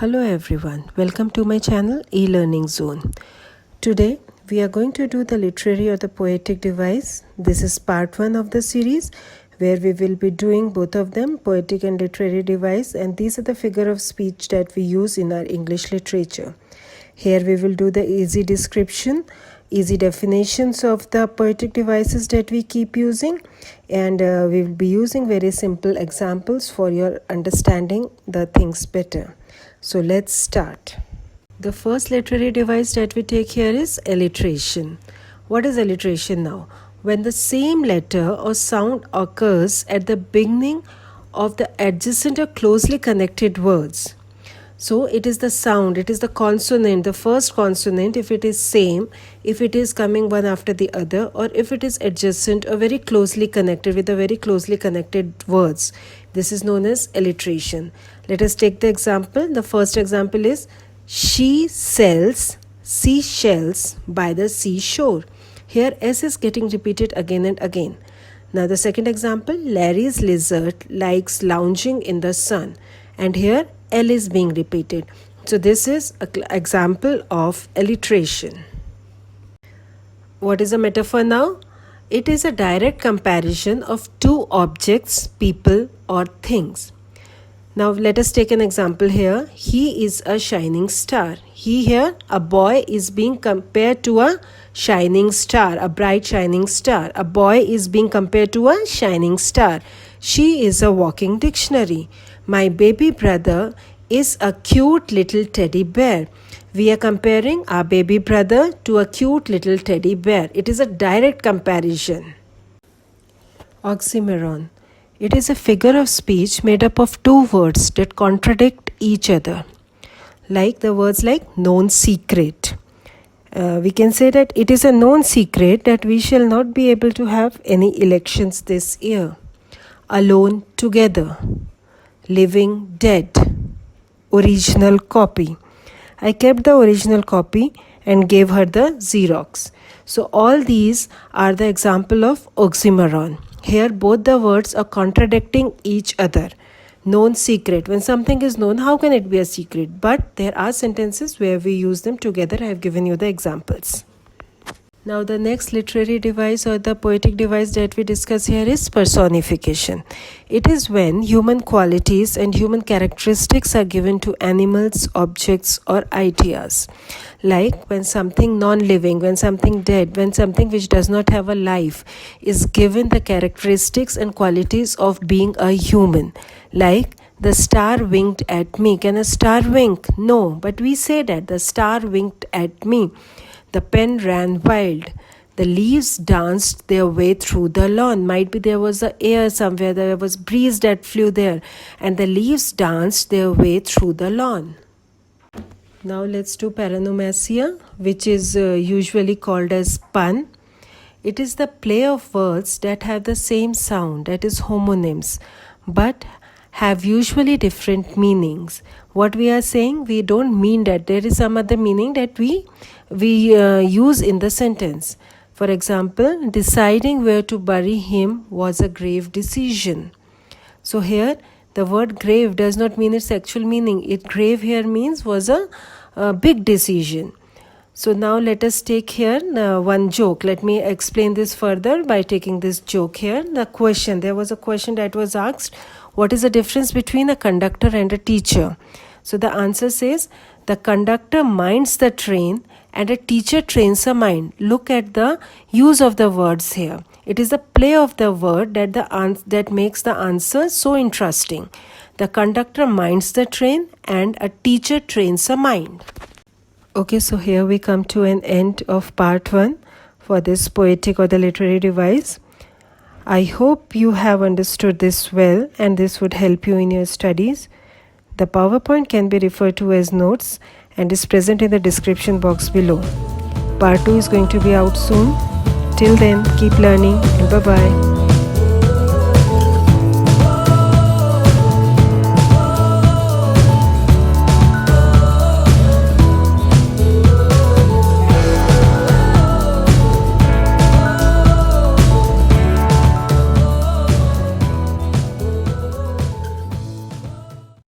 Hello everyone, welcome to my channel e-learning zone. Today we are going to do the literary or the poetic device. This is part 1 of the series where we will be doing both of them, poetic and literary device, and these are the figure of speech that we use in our English literature. Here we will do the easy description, easy definitions of the poetic devices that we keep using, and we will be using very simple examples for your understanding the things better. So let's start. The first literary device that we take here is alliteration. What is alliteration now? When the same letter or sound occurs at the beginning of the adjacent or closely connected words. So it is the sound, it is the consonant, the first consonant, if it is same, if it is coming one after the other, or if it is adjacent or very closely connected with a very closely connected words. This is known as alliteration. Let us take the example. The first example is, she sells seashells by the seashore. Here S is getting repeated again and again. Now the second example, Larry's lizard likes lounging in the sun. And here L is being repeated. So this is an example of alliteration. What is a metaphor now? It is a direct comparison of two objects, people or things. Now let us take an example here. He is a shining star. He here, a boy, is being compared to a shining star, a bright shining star. A boy is being compared to a shining star. She is a walking dictionary. My baby brother is a cute little teddy bear. We are comparing our baby brother to a cute little teddy bear. It is a direct comparison. Oxymoron. It is a figure of speech made up of two words that contradict each other. Like the words like known secret. We can say that it is a known secret that we shall not be able to have any elections this year. Alone together. Living dead. Original copy. I kept the original copy and gave her the Xerox. So all these are the example of oxymoron. Here both the words are contradicting each other. Known secret. When something is known, how can it be a secret? But there are sentences where we use them together. I have given you the examples. Now the next literary device or the poetic device that we discuss here is personification. It is when human qualities and human characteristics are given to animals, objects or ideas. Like when something non-living, when something dead, when something which does not have a life is given the characteristics and qualities of being a human. Like the star winked at me. Can a star wink? No, but we say that the star winked at me. The pen ran wild. The leaves danced their way through the lawn. Might be there was an air somewhere, there was breeze that flew there, and the leaves danced their way through the lawn. Now let's do paranomasia, which is usually called as pun. It is the play of words that have the same sound, that is homonyms, but have usually different meanings. What we are saying, we don't mean that. There is some other meaning that we use in the sentence. For example, deciding where to bury him was a grave decision. So here, the word grave does not mean its actual meaning. Grave here means was a big decision. So now let us take here one joke. Let me explain this further by taking this joke here. The question, there was a question that was asked, what is the difference between a conductor and a teacher? So the answer says, the conductor minds the train and a teacher trains the mind. Look at the use of the words here. It is the play of the word that makes the answer so interesting. The conductor minds the train and a teacher trains the mind. Okay, so here we come to an end of part 1 for this poetic or the literary device. I hope you have understood this well and this would help you in your studies. The PowerPoint can be referred to as notes and is present in the description box below. Part 2 is going to be out soon. Till then, keep learning and bye-bye.